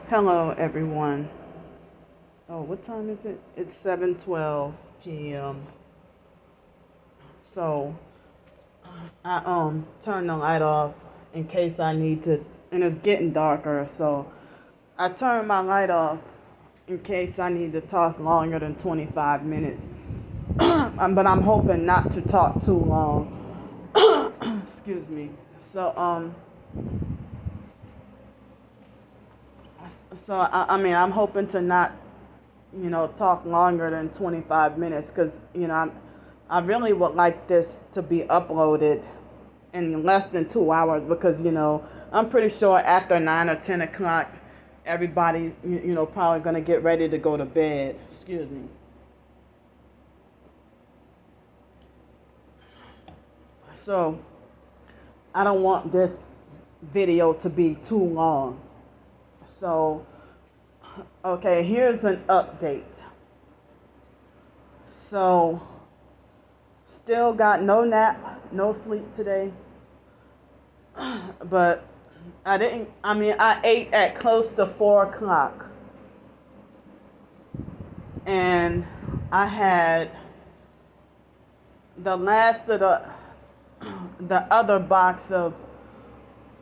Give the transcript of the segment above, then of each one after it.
Hello, everyone. Oh, what time is it? It's 7:12 p.m. So I turned the light off in case I need to, and it's getting darker. So I turned my light off in case I need to talk longer than 25 minutes. But I'm hoping not to talk too long. Excuse me. So I mean, I'm hoping to not talk longer than 25 minutes because, I really would like this to be uploaded in less than 2 hours because, I'm pretty sure after 9 or 10 o'clock, everybody, probably going to get ready to go to bed. Excuse me. So, I don't want this video to be too long. So, okay, here's an update. So, still got no nap, no sleep today. But I ate at close to 4 o'clock. And I had the last of the other box of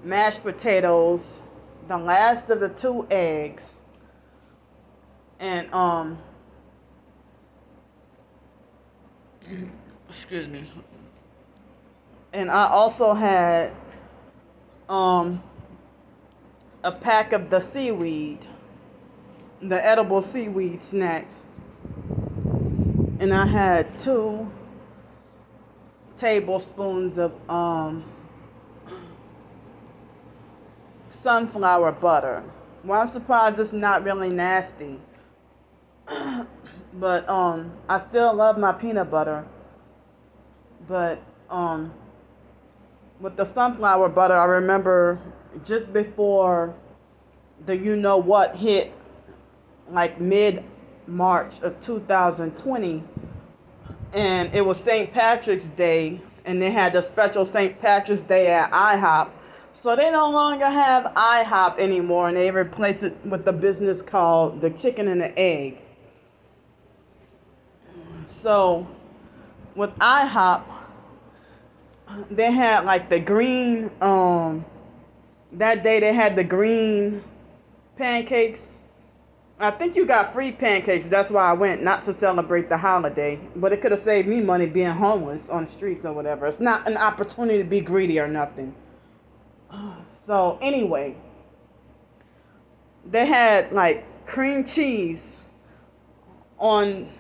mashed potatoes, the last of the 2 eggs, and excuse me. And I also had a pack of the seaweed, the edible seaweed snacks. And I had 2 tablespoons of sunflower butter. Well, I'm surprised it's not really nasty. But I still love my peanut butter. But with the sunflower butter, I remember just before the what hit, like mid-March of 2020, and it was St. Patrick's Day, and they had the special St. Patrick's Day at IHOP. So they no longer have IHOP anymore, and they replaced it with the business called the Chicken and the Egg. So with IHOP, they had like the green, that day they had the green pancakes. I think you got free pancakes. That's why I went, not to celebrate the holiday. But it could have saved me money being homeless on the streets or whatever. It's not an opportunity to be greedy or nothing. So anyway, they had like cream cheese on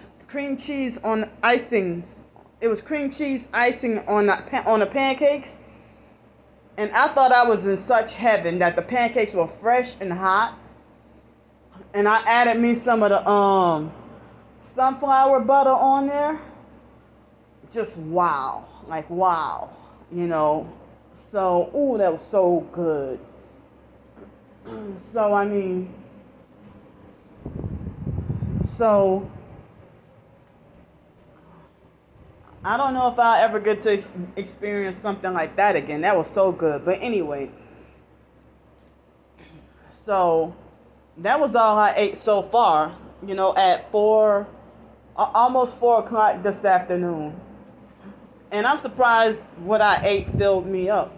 icing. It was cream cheese icing on the pancakes. And I thought I was in such heaven that the pancakes were fresh and hot. And I added me some of the sunflower butter on there. Just wow. Like wow. So, ooh, that was so good. So, I don't know if I'll ever get to experience something like that again. That was so good. But anyway, so that was all I ate so far, at almost 4 o'clock this afternoon. And I'm surprised what I ate filled me up.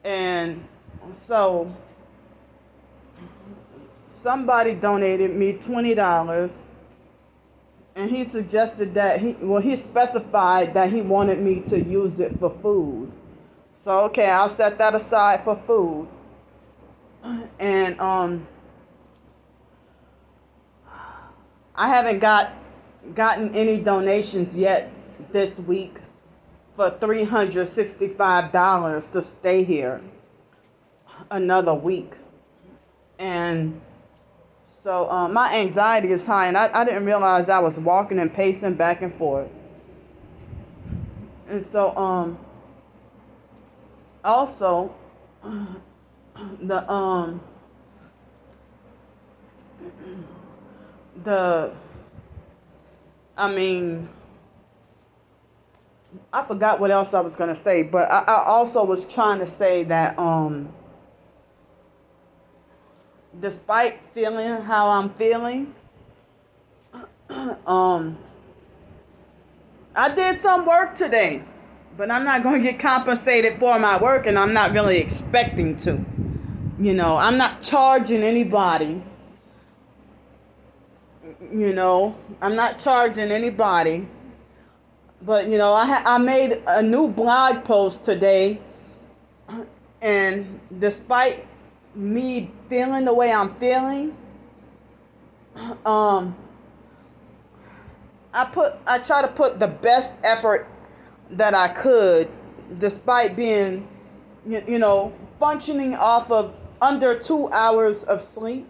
And so somebody donated me $20. And he suggested that he specified that he wanted me to use it for food. So, okay, I'll set that aside for food. And I haven't gotten any donations yet this week for $365 to stay here another week. And so my anxiety is high, and I didn't realize I was walking and pacing back and forth. And so also I forgot what else I was going to say, but I also was trying to say that despite feeling how I'm feeling, I did some work today, but I'm not going to get compensated for my work, and I'm not really expecting to. I'm not charging anybody. I'm not charging anybody. But, I made a new blog post today, and despite me feeling the way I'm feeling, I try to put the best effort that I could, despite being, functioning off of under 2 hours of sleep,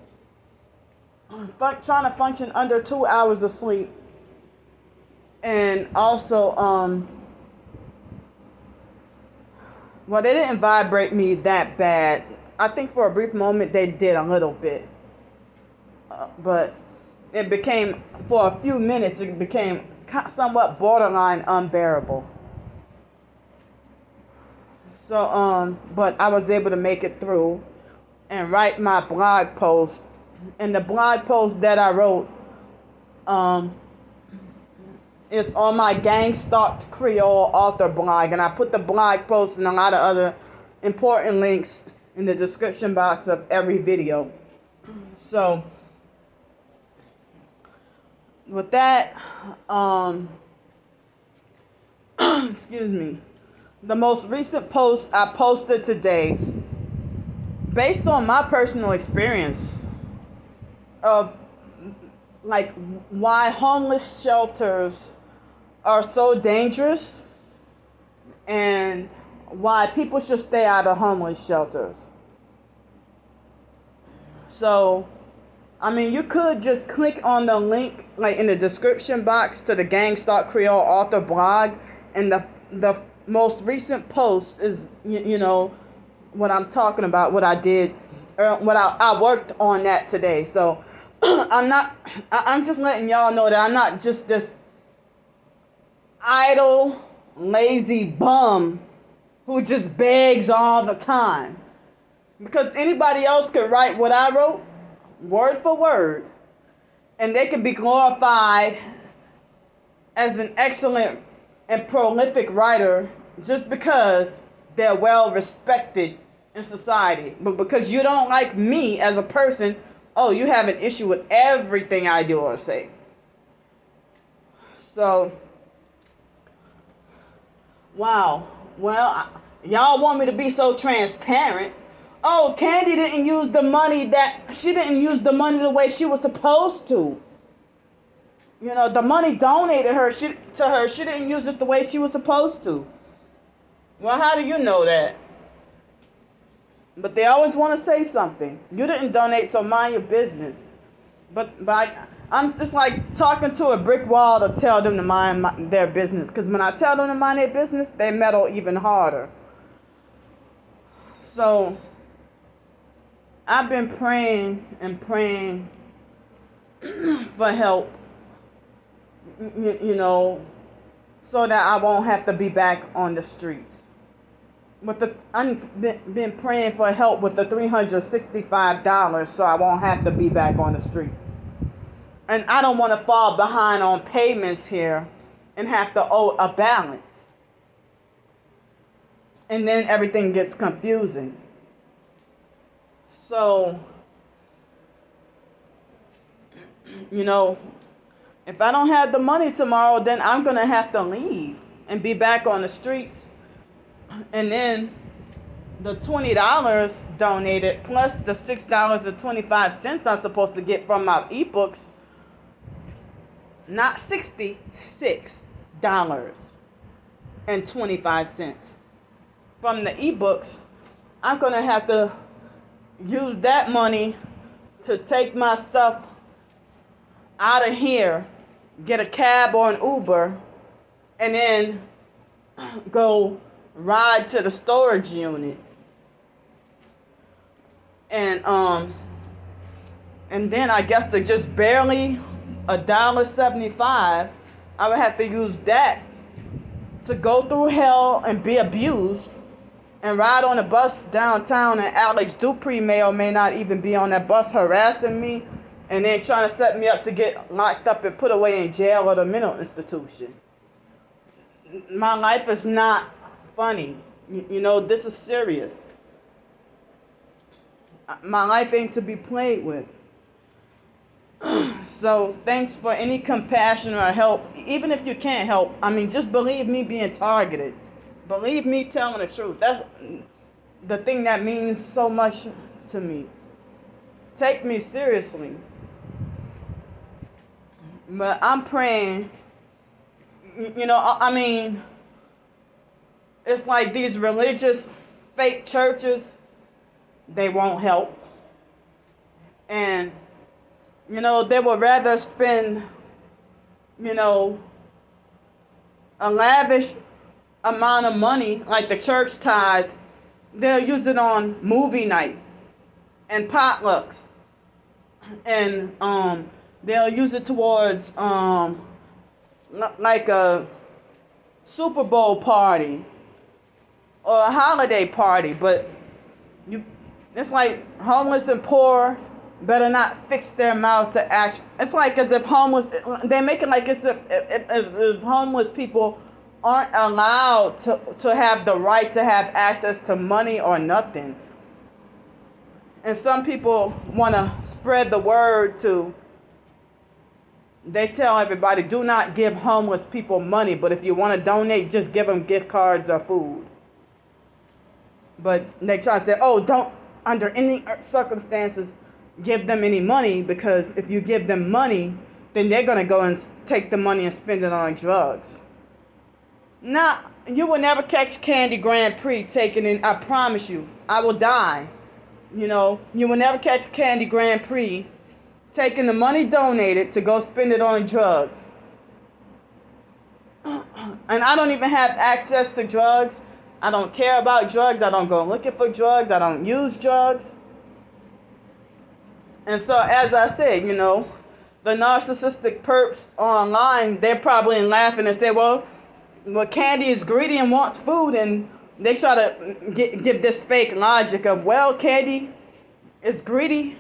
trying to function under 2 hours of sleep, and also, well, they didn't vibrate me that bad. I think for a brief moment they did a little bit, but it became, for a few minutes, it became somewhat borderline unbearable. So, but I was able to make it through and write my blog post. And the blog post that I wrote, it's on my Gangstalk Creole author blog, and I put the blog post and a lot of other important links in the description box of every video. So, with that, excuse me, the most recent post I posted today, based on my personal experience of like why homeless shelters are so dangerous and why people should stay out of homeless shelters. So, you could just click on the link like in the description box to the Gangstalk Creole author blog, and the most recent post is what I'm talking about, what I did, what I worked on that today. So I'm just letting y'all know that I'm not just this idle, lazy bum who just begs all the time. Because anybody else could write what I wrote, word for word, and they can be glorified as an excellent and prolific writer just because they're well respected in society. But because you don't like me as a person, oh, you have an issue with everything I do or say. So, wow. Well, y'all want me to be so transparent. Oh, Candy didn't use the money the way she was supposed to. The money donated to her. She didn't use it the way she was supposed to. Well, how do you know that? But they always want to say something. You didn't donate, so mind your business. But I'm just like talking to a brick wall to tell them to mind their business. Because when I tell them to mind their business, they meddle even harder. So, I've been praying and praying for help, so that I won't have to be back on the streets. I've been praying for help with the $365 so I won't have to be back on the streets. And I don't want to fall behind on payments here and have to owe a balance. And then everything gets confusing. So, if I don't have the money tomorrow, then I'm going to have to leave and be back on the streets. And then the $20 donated plus the $6.25 I'm supposed to get from my ebooks, not $66.25 from the ebooks, I'm going to have to use that money to take my stuff out of here, get a cab or an Uber, and then go ride to the storage unit. And then I guess to just barely $1.75, I would have to use that to go through hell and be abused and ride on a bus downtown, and Alex Dupree may or may not even be on that bus harassing me and then trying to set me up to get locked up and put away in jail or the mental institution. My life is not funny. This is serious. My life ain't to be played with. So thanks for any compassion or help. Even if you can't help, just believe me being targeted. Believe me telling the truth. That's the thing that means so much to me. Take me seriously. But I'm praying, it's like these religious fake churches, they won't help. And, they would rather spend, a lavish amount of money, like the church tithes, they'll use it on movie night and potlucks. And they'll use it towards like a Super Bowl party or a holiday party. But it's like homeless and poor better not fix their mouth to act. It's like as if they make it like it's if homeless people aren't allowed to have the right to have access to money or nothing. And some people want to spread the word they tell everybody, do not give homeless people money, but if you want to donate, just give them gift cards or food. But they try to say, don't under any circumstances give them any money, because if you give them money, then they're going to go and take the money and spend it on drugs. Nah, you will never catch Candy Grandpre taking in, I promise you, I will die. You will never catch Candy Grandpre taking the money donated to go spend it on drugs. And I don't even have access to drugs. I don't care about drugs. I don't go looking for drugs. I don't use drugs. And so, as I said, the narcissistic perps online, they're probably laughing and say, well, Candy is greedy and wants food. And they try to give this fake logic of, well, Candy is greedy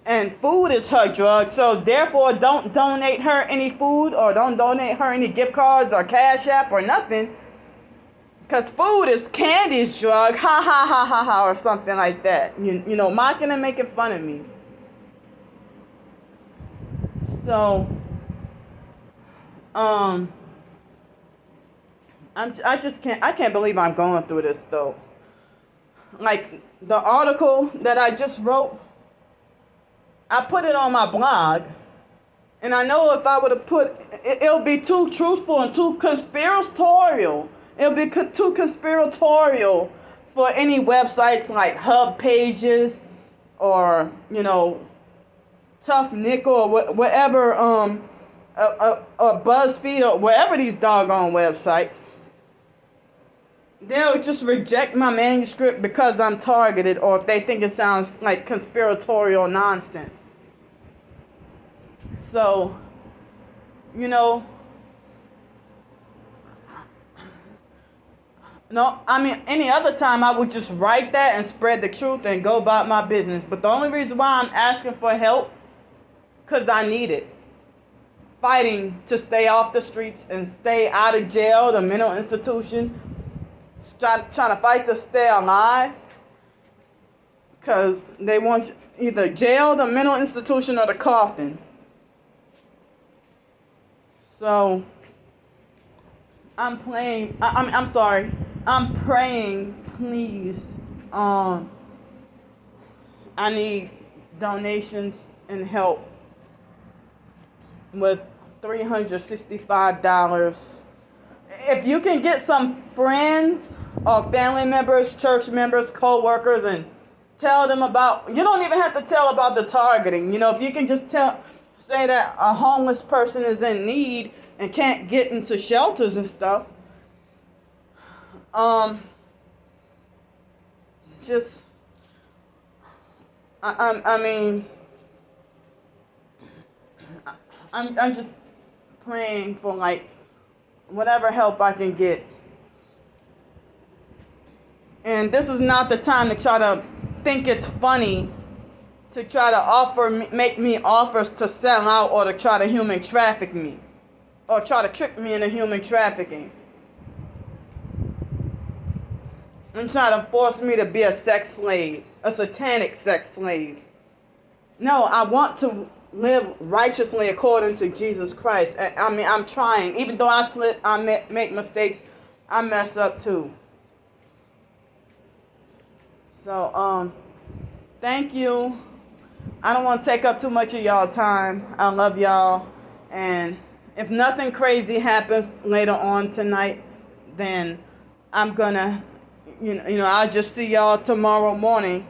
and food is her drug, so therefore don't donate her any food or don't donate her any gift cards or CashApp or nothing, because food is Candy's drug, ha ha ha ha ha, or something like that. Mocking and making fun of me. So, I can't believe I'm going through this though. Like the article that I just wrote, I put it on my blog, and I know if I would have it'll be too truthful and too conspiratorial. It'll be too conspiratorial for any websites like Hub Pages or, Tough Nickel or whatever, or BuzzFeed or wherever these doggone websites. They'll just reject my manuscript because I'm targeted, or if they think it sounds like conspiratorial nonsense. So, any other time I would just write that and spread the truth and go about my business. But the only reason why I'm asking for help, because I need it. Fighting to stay off the streets and stay out of jail, the mental institution. Trying to fight to stay alive, because they want either jail, the mental institution, or the coffin. So I'm praying, please. I need donations and help with $365. If you can get some friends or family members, church members, co-workers, and tell them about, you don't even have to tell about the targeting. If you can just say that a homeless person is in need and can't get into shelters and stuff. I'm just praying for whatever help I can get. And this is not the time to try to think it's funny to try to make me offers to sell out or to try to human traffic me or try to trick me into human trafficking and try to force me to be a sex slave, a satanic sex slave. No, I want to live righteously according to Jesus Christ. I mean, I'm trying. Even though I make mistakes, I mess up too. So, thank you. I don't want to take up too much of y'all time. I love y'all. And if nothing crazy happens later on tonight, then I'm gonna, I'll just see y'all tomorrow morning.